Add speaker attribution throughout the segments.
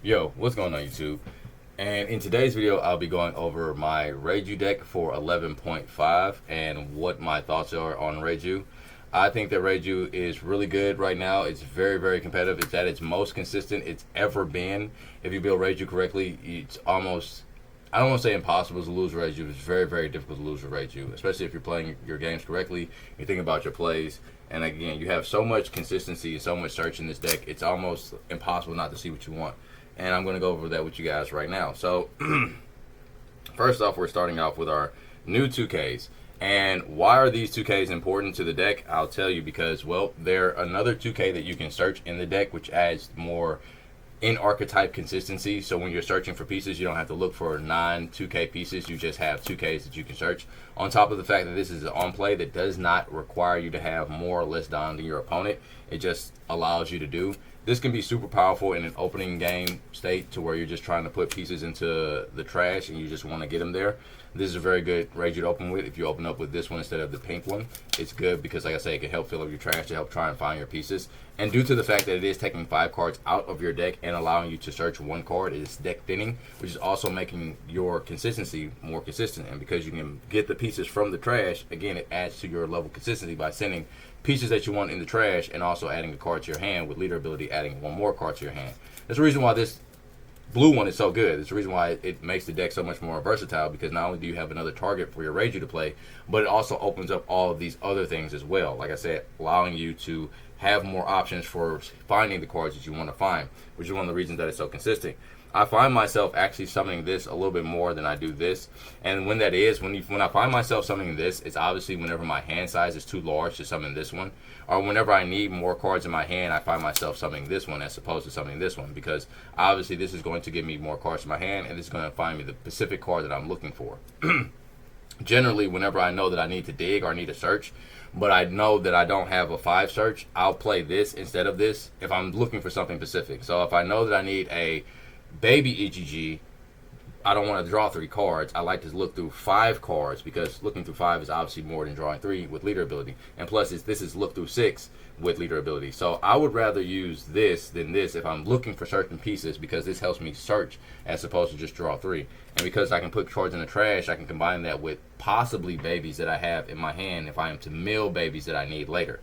Speaker 1: Yo, what's going on YouTube? And in today's video, I'll be going over my Reiju deck for 11.5 and what my thoughts are on Reiju. I think that Reiju is really good right now. It's very, very competitive. It's at its most consistent it's ever been. If you build Reiju correctly, it's almost, I don't want to say impossible to lose Reiju. It's very, very difficult to lose with Reiju, especially if you're playing your games correctly. You think about your plays, and again, you have so much consistency and so much search in this deck. It's almost impossible not to see what you want. And I'm going to go over that with you guys right now. So, first off, we're starting off with our new 2Ks. And why are these 2Ks important to the deck? I'll tell you because, well, they're another 2K that you can search in the deck, which adds more in archetype consistency. So when you're searching for pieces, you don't have to look for 2K pieces. You just have 2Ks that you can search. On top of the fact that this is an on play that does not require you to have more or less Dom than your opponent, it just allows you to do. This can be super powerful in an opening game state to where you're just trying to put pieces into the trash and you just want to get them there. This is a very good Reiju to open with. If you open up with this one instead of the pink one, it's good because, like I say, it can help fill up your trash to help try and find your pieces. And due to the fact that it is taking 5 cards out of your deck and allowing you to search 1 card, it is deck thinning, which is also making your consistency more consistent. And because you can get the pieces from the trash, again, it adds to your level of consistency by sending pieces that you want in the trash and also adding a card to your hand, with leader ability adding 1 more card to your hand. That's the reason why this blue one is so good. It's the reason why it makes the deck so much more versatile, because not only do you have another target for your Reiju to play, but it also opens up all of these other things as well. Like I said, allowing you to have more options for finding the cards that you want to find, which is one of the reasons that it's so consistent. I find myself actually summoning this a little bit more than I do this, and when that is, when I find myself summoning this, it's obviously whenever my hand size is too large to summon this one, or whenever I need more cards in my hand, I find myself summoning this one as opposed to summoning this one, because obviously this is going to give me more cards in my hand, and this is going to find me the specific card that I'm looking for. Generally, whenever I know that I need to dig or I need to search, but I know that I don't have a 5 search, I'll play this instead of this if I'm looking for something specific. So if I know that I need a baby Ichiji, I don't want to draw 3 cards. I like to look through 5 cards, because looking through 5 is obviously more than drawing 3 with leader ability. And plus, this is look through 6 with leader ability. So I would rather use this than this if I'm looking for certain pieces, because this helps me search as opposed to just draw 3. And because I can put cards in the trash, I can combine that with possibly babies that I have in my hand if I am to mill babies that I need later.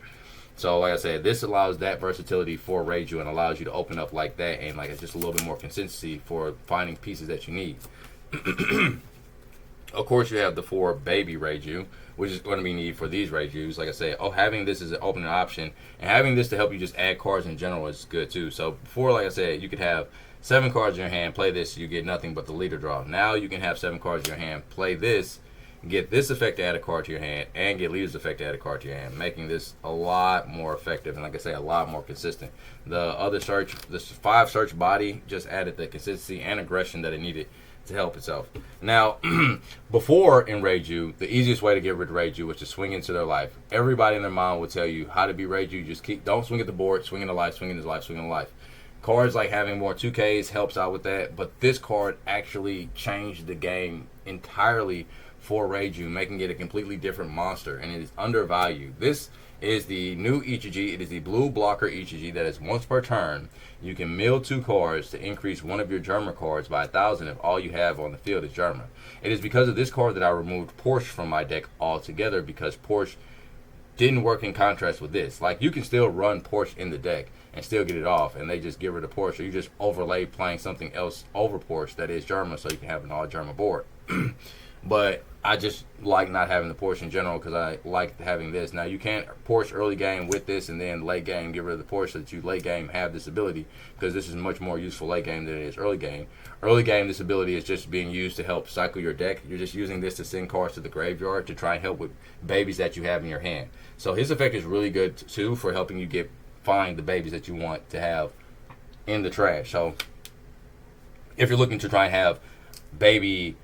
Speaker 1: So like I said, this allows that versatility for Reiju and allows you to open up like that, and like it's just a little bit more consistency for finding pieces that you need. Of course, you have the 4 baby Reiju, which is going to be needed for these Reijus. Like I said, having this as an opening option, and having this to help you just add cards in general is good too. So before, like I said, you could have 7 cards in your hand, play this, you get nothing but the leader draw. Now you can have 7 cards in your hand, play this, get this effect to add a card to your hand, and get leader's effect to add a card to your hand, making this a lot more effective and, like I say, a lot more consistent. The other search, this 5 search body, just added the consistency and aggression that it needed to help itself. Now, before in Reiju, the easiest way to get rid of Reiju was to swing into their life. Everybody in their mind will tell you how to be Reiju. Just don't swing at the board, swing into life, swing into life, swing into life. Cards like having more 2Ks helps out with that, but this card actually changed the game entirely for Reiju, making it a completely different monster, and it is undervalued. This is the new Ichiji. It is the blue blocker Ichiji that is once per turn. You can mill 2 cards to increase one of your Germa cards by 1,000 if all you have on the field is Germa. It is because of this card that I removed Porsche from my deck altogether, because Porsche didn't work in contrast with this. Like, you can still run Porsche in the deck and still get it off, and they just get rid of Porsche. So you just overlay playing something else over Porsche that is Germa, so you can have an all Germa board. But I just like not having the Porsche in general, because I like having this. Now, you can't Porsche early game with this and then late game get rid of the Porsche, so that you late game have this ability, because this is much more useful late game than it is early game. Early game, this ability is just being used to help cycle your deck. You're just using this to send cards to the graveyard to try and help with babies that you have in your hand. So his effect is really good too for helping you find the babies that you want to have in the trash. So if you're looking to try and have baby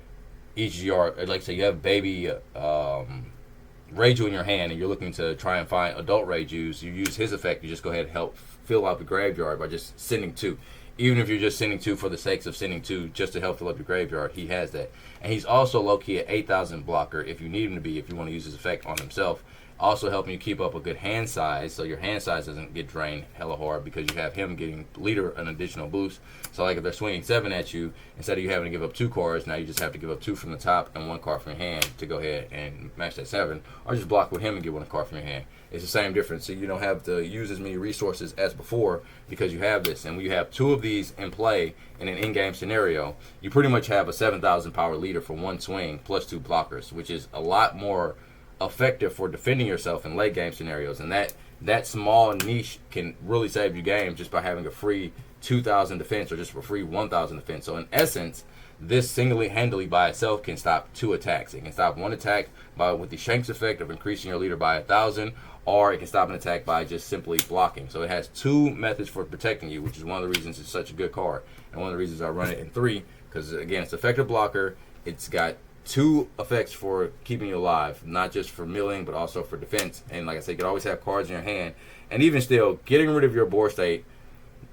Speaker 1: EGR, like say you have baby Reiju in your hand and you're looking to try and find adult Reijus, you use his effect. You just go ahead and help fill out the graveyard by just sending 2. Even if you're just sending 2 for the sakes of sending 2 just to help fill up your graveyard, he has that. And he's also low-key at 8,000 blocker if you need him to be, if you want to use his effect on himself. also helping you keep up a good hand size, so your hand size doesn't get drained hella hard because you have him getting leader an additional boost. So like if they're swinging 7 at you, instead of you having to give up 2 cards, now you just have to give up 2 from the top and 1 card from your hand to go ahead and match that 7, or just block with him and get 1 card from your hand. It's the same difference. So you don't have to use as many resources as before because you have this. And when you have 2 of these in play in an in-game scenario, you pretty much have a 7,000 power leader for 1 swing plus 2 blockers, which is a lot more effective for defending yourself in late game scenarios. And that small niche can really save you games just by having a free 2,000 defense or just a free 1,000 defense. So in essence, this single-handedly by itself can stop 2 attacks. It can stop 1 attack with the Shanks effect of increasing your leader by 1,000, or it can stop an attack by just simply blocking. So it has 2 methods for protecting you, which is one of the reasons it's such a good card. And one of the reasons I run it in 3, because again, it's effective blocker. It's got 2 effects for keeping you alive, not just for milling, but also for defense. And like I said, you can always have cards in your hand. And even still, getting rid of your board state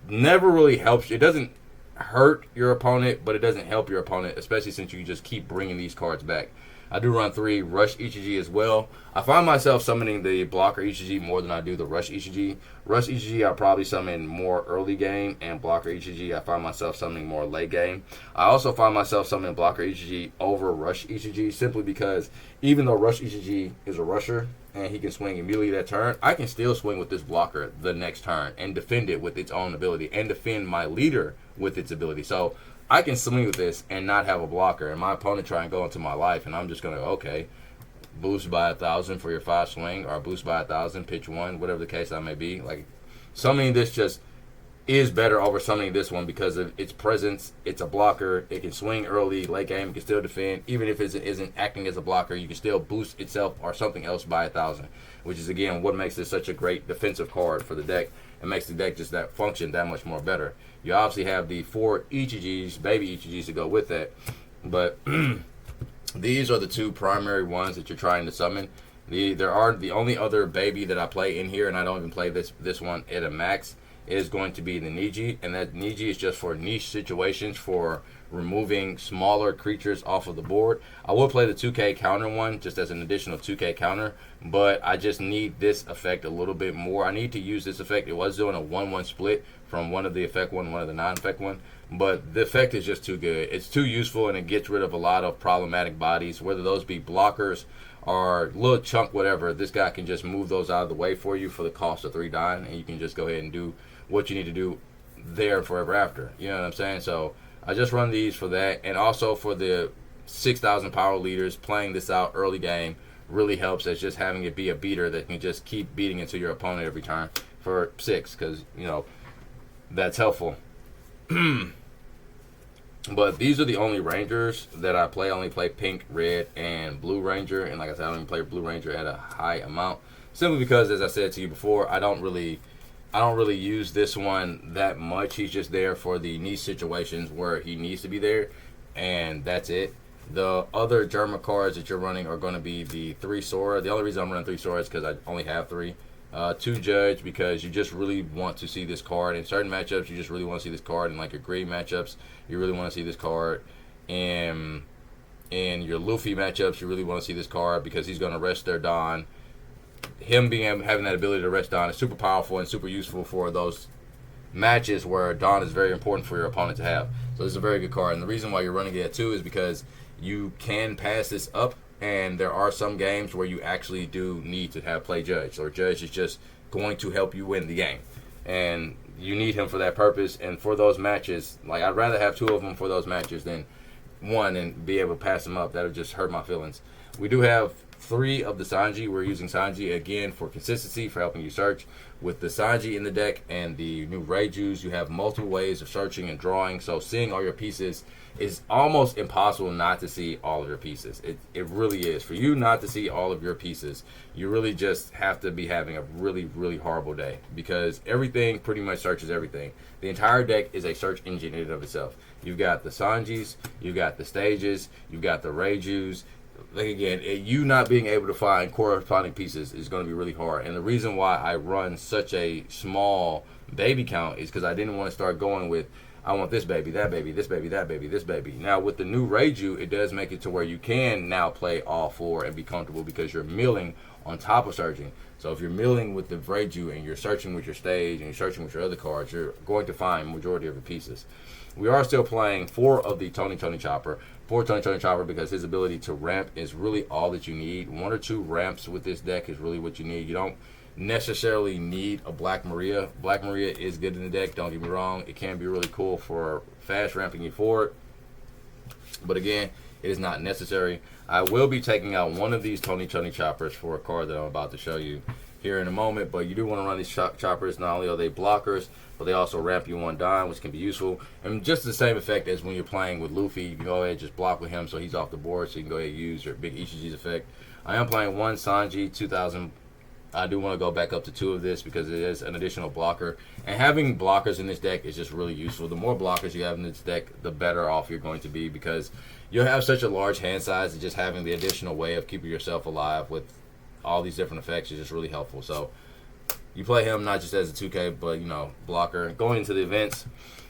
Speaker 1: never really helps you. It doesn't hurt your opponent, but it doesn't help your opponent, especially since you just keep bringing these cards back. I do run 3 Rush Ichiji as well. I find myself summoning the blocker Ichiji more than I do the Rush Ichiji. Rush Ichiji I probably summon more early game, and blocker Ichiji I find myself summoning more late game. I also find myself summoning blocker Ichiji over Rush Ichiji simply because even though Rush Ichiji is a rusher and he can swing immediately that turn, I can still swing with this blocker the next turn and defend it with its own ability and defend my leader with its ability. So I can swing with this and not have a blocker, and my opponent try and go into my life, and I'm just going to, okay, boost by 1,000 for your 5 swing, or boost by 1,000, pitch 1, whatever the case that may be. Like, summoning this just is better over summoning this one because of its presence. It's a blocker. It can swing early, late game. It can still defend. Even if it isn't acting as a blocker, you can still boost itself or something else by 1,000, which is, again, what makes this such a great defensive card for the deck. It makes the deck just that function that much more better. You obviously have the 4 Ichijis, baby Ichijis to go with that, but these are the 2 primary ones that you're trying to summon. There are the only other baby that I play in here, and I don't even play this one at a max, is going to be the Niji, and that Niji is just for niche situations, for removing smaller creatures off of the board. I will play the 2K counter one just as an additional 2K counter, but I just need this effect a little bit more. I need to use this effect. It was doing a 1-1 split from one of the effect one of the non-effect one, but the effect is just too good. It's too useful, and it gets rid of a lot of problematic bodies, whether those be blockers or little chunk whatever. This guy can just move those out of the way for you for the cost of 3 dying, and you can just go ahead and do what you need to do there forever after. You know what I'm saying? So I just run these for that, and also for the 6,000 power leaders. Playing this out early game really helps as just having it be a beater that can just keep beating into your opponent every turn for 6, because, you know, that's helpful. But these are the only Rangers that I play. I only play pink, red, and blue Ranger, and like I said, I don't even play blue Ranger at a high amount, simply because, as I said to you before, I don't really use this one that much. He's just there for the niche situations where he needs to be there, and that's it. The other German cards that you're running are going to be the 3 Sora. The only reason I'm running 3 Sora is because I only have 3. 2 Judge, because you just really want to see this card in certain matchups. You just really want to see this card in like your green matchups. You really want to see this card in your Luffy matchups. You really want to see this card because he's going to rest their Don. Him having that ability to rest Don is super powerful and super useful for those matches where Don is very important for your opponent to have. So this is a very good card, and the reason why you're running it at 2 is because you can pass this up, and there are some games where you actually do need to have play Judge, or Judge is just going to help you win the game, and you need him for that purpose. And for those matches, like, I'd rather have 2 of them for those matches than 1 and be able to pass them up. That would just hurt my feelings. We do have 3 of the Sanji. We're using Sanji again for consistency, for helping you search. With the Sanji in the deck and the new Reijus, you have multiple ways of searching and drawing, so seeing all your pieces is almost impossible not to see all of your pieces. It really is. For you not to see all of your pieces, you really just have to be having a really, really horrible day, because everything pretty much searches everything. The entire deck is a search engine in and of itself. You've got the Sanjis, you've got the stages, you've got the Reijus. Like, again, you not being able to find corresponding pieces is going to be really hard. And the reason why I run such a small baby count is because I didn't want to start going with I want this baby, that baby, this baby, that baby, this baby. Now with the new Reiju, it does make it to where you can now play all four and be comfortable because you're milling on top of searching. So if you're milling with the Reiju and you're searching with your stage and you're searching with your other cards, you're going to find majority of the pieces. We are still playing 4 of the Tony Chopper. 4 Tony Chopper because his ability to ramp is really all that you need. 1 or 2 ramps with this deck is really what you need. You don't necessarily need a Black Maria. Black Maria is good in the deck, don't get me wrong. It can be really cool for fast ramping you forward. But again, it is not necessary. I will be taking out one of these Tony Choppers for a card that I'm about to show you here in a moment, but you do want to run these choppers. Not only are they blockers, but they also ramp you 1 dime, which can be useful. And just the same effect as when you're playing with Luffy. You can go ahead and just block with him so he's off the board, so you can go ahead and use your big Ichiji's effect. I am playing 1 Sanji 2000. I do want to go back up to 2 of this because it is an additional blocker. And having blockers in this deck is just really useful. The more blockers you have in this deck, the better off you're going to be because you'll have such a large hand size that just having the additional way of keeping yourself alive with all these different effects is just really helpful. So you play him not just as a 2K, but, you know, blocker. Going into the events,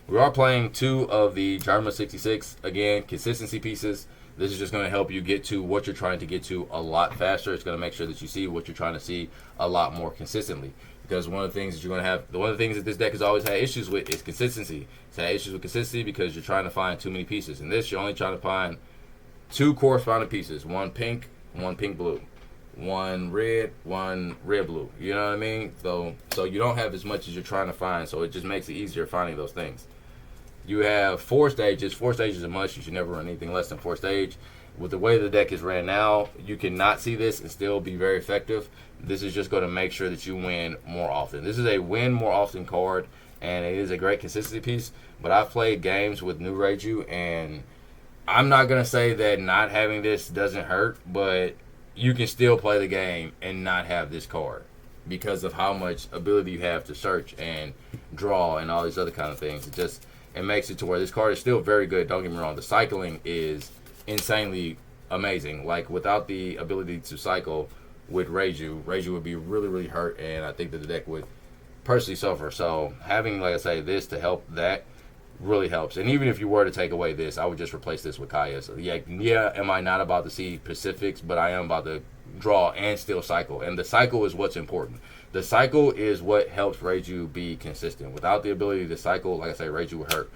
Speaker 1: we are playing 2 of the Germa 66. Again, consistency pieces. This is just going to help you get to what you're trying to get to a lot faster. It's going to make sure that you see what you're trying to see a lot more consistently. Because one of the things that you're going to have, one of the things that this deck has always had issues with is consistency. It's had issues with consistency because you're trying to find too many pieces. In this, you're only trying to find 2 corresponding pieces. 1 pink, 1 pink blue. 1 red, 1 red blue. You know what I mean? So you don't have as much as you're trying to find, so it just makes it easier finding those things. You have 4 stages. 4 stages are much. You should never run anything less than 4 stage. With the way the deck is ran now, you cannot see this and still be very effective. This is just going to make sure that you win more often. This is a win more often card, and it is a great consistency piece. But I've played games with new Reiju, and I'm not going to say that not having this doesn't hurt, but you can still play the game and not have this card because of how much ability you have to search and draw and all these other kind of things. It makes it to where this card is still very good. Don't get me wrong. The cycling is insanely amazing. Like, without the ability to cycle with Reiju would be really, really hurt, and I think that the deck would personally suffer. So having, like I say, this to help that really helps. And even if you were to take away this, I would just replace this with Kaya. So yeah, am I not about to see Pacifics, but I am about to draw and still cycle. And the cycle is what's important. The cycle is what helps Reiju be consistent. Without the ability to cycle, like I say, Reiju would hurt.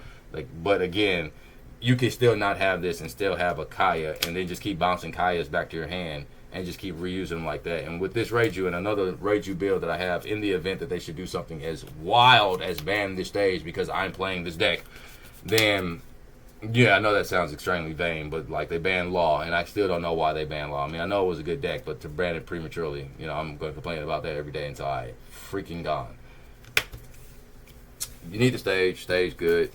Speaker 1: But again, you can still not have this and still have a Kaya, and then just keep bouncing Kayas back to your hand and just keep reusing them like that. And with this Reiju and another Reiju build that I have, in the event that they should do something as wild as ban this stage because I'm playing this deck, then yeah, I know that sounds extremely vain, but like, they banned Law, and I still don't know why they banned Law. I mean, I know it was a good deck, but to ban it prematurely, you know, I'm going to complain about that every day until I freaking gone. You need the stage good.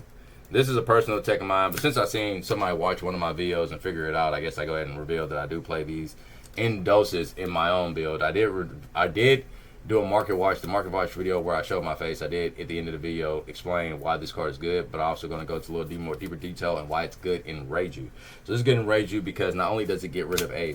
Speaker 1: This is a personal tech of mine, but since I seen somebody watch one of my videos and figure it out, I guess I go ahead and reveal that I do play these in doses in my own build. I did do a market watch, the market watch video where I showed my face. I did at the end of the video explain why this card is good, but I'm also going to go to a little more deeper detail and why it's good in Reiju. So this is good in Reiju because not only does it get rid of a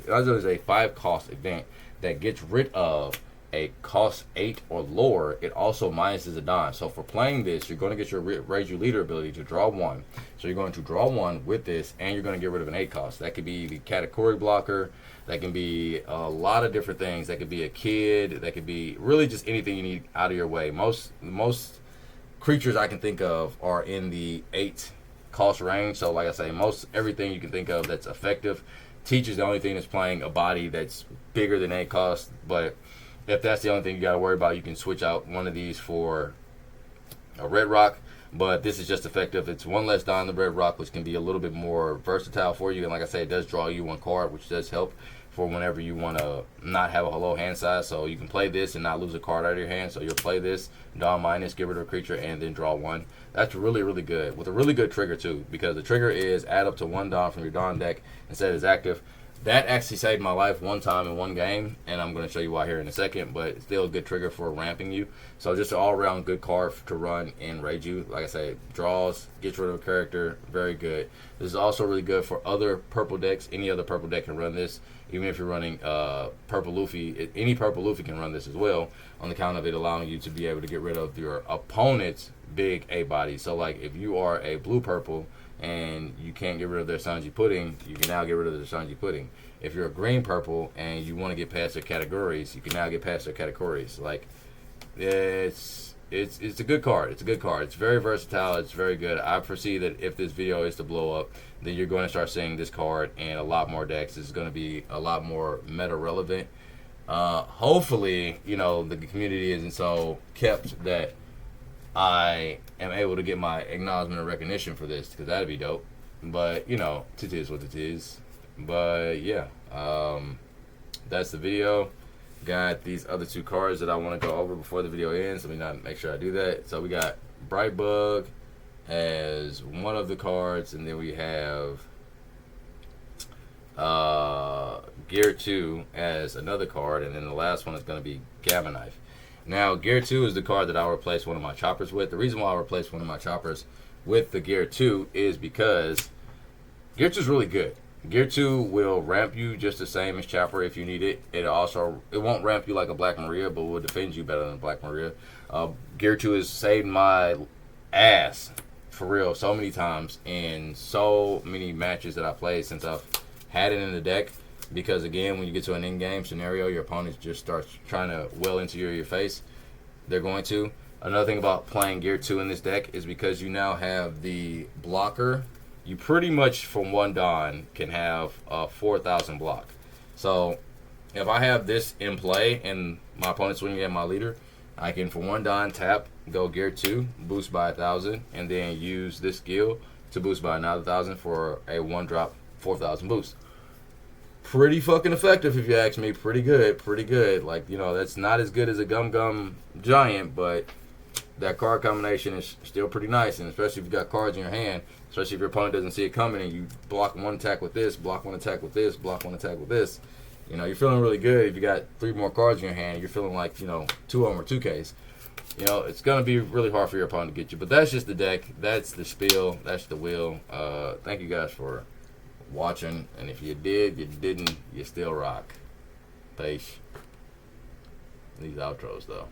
Speaker 1: 5 cost event that gets rid of a cost 8 or lower, it also minuses a dime. So for playing this, you're going to get your Reiju leader ability to draw 1. So you're going to draw 1 with this, and you're going to get rid of an 8 cost. That could be the category blocker. That can be a lot of different things. That could be a kid. That could be really just anything you need out of your way. Most creatures I can think of are in the 8 cost range. So like I say, most everything you can think of that's effective. Teach is the only thing that's playing a body that's bigger than 8 cost. But if that's the only thing you got to worry about, you can switch out one of these for a red rock. But this is just effective. It's 1 less die on the red rock, which can be a little bit more versatile for you. And like I say, it does draw you 1 card, which does help for whenever you want to not have a low hand size. So you can play this and not lose a card out of your hand. So you'll play this, Dawn minus, get rid of a creature, and then draw 1. That's really, really good. With a really good trigger too, because the trigger is add up to 1 Dawn from your Dawn deck instead it's active. That actually saved my life one time in one game, and I'm going to show you why here in a second, but it's still a good trigger for ramping you. So just an all-around good card to run in Reiju. Like I say, draws, gets rid of a character, very good. This is also really good for other purple decks. Any other purple deck can run this. Even if you're running Purple Luffy, any Purple Luffy can run this as well, on the count of it allowing you to be able to get rid of your opponent's big A body. So like if you are a blue purple and you can't get rid of their Sanji Pudding, you can now get rid of their Sanji Pudding. If you're a green purple and you want to get past their categories, you can now get past their categories. Like it's a good card. It's a good card. It's very versatile. It's very good. I foresee that if this video is to blow up, then you're going to start seeing this card in a lot more decks. It's going to be a lot more meta relevant. Hopefully, you know, the community isn't so kept that I am able to get my acknowledgement and recognition for this, because that'd be dope. But you know, it is what it is. But yeah, that's the video. Got these other two cards that I want to go over before the video ends. Let me not make sure I do that. So we got Brightbug as one of the cards, and then we have Gear 2 as another card, and then the last one is going to be Gamma Knife. Now, Gear 2 is the card that I'll replace one of my choppers with. The reason why I'll replace one of my choppers with the Gear 2 is because Gear 2 is really good. Gear 2 will ramp you just the same as Chopper if you need it. It won't ramp you like a Black Maria, but will defend you better than Black Maria. Gear 2 has saved my ass, for real, so many times in so many matches that I played since I've had it in the deck. Because again, when you get to an in-game scenario, your opponent just starts trying to well into your face. They're going to. Another thing about playing Gear 2 in this deck is because you now have the blocker. You pretty much, from one Dawn, can have a 4,000 block. So, if I have this in play and my opponent's swinging at my leader, I can, for one Dawn, tap, go Gear 2, boost by 1,000, and then use this skill to boost by another 1,000 for a one-drop 4,000 boost. Pretty fucking effective, if you ask me. Pretty good, pretty good. Like, you know, that's not as good as a Gum Gum Giant, but that card combination is still pretty nice, and especially if you got cards in your hand, especially if your opponent doesn't see it coming and you block one attack with this, block one attack with this, block one attack with this. You know, you're feeling really good. If you got 3 more cards in your hand, you're feeling like, you know, 2 of them are 2Ks. You know, it's going to be really hard for your opponent to get you. But that's just the deck. That's the spiel. That's the wheel. Thank you guys for watching. And if you did, you didn't, you still rock. Peace. These outros, though.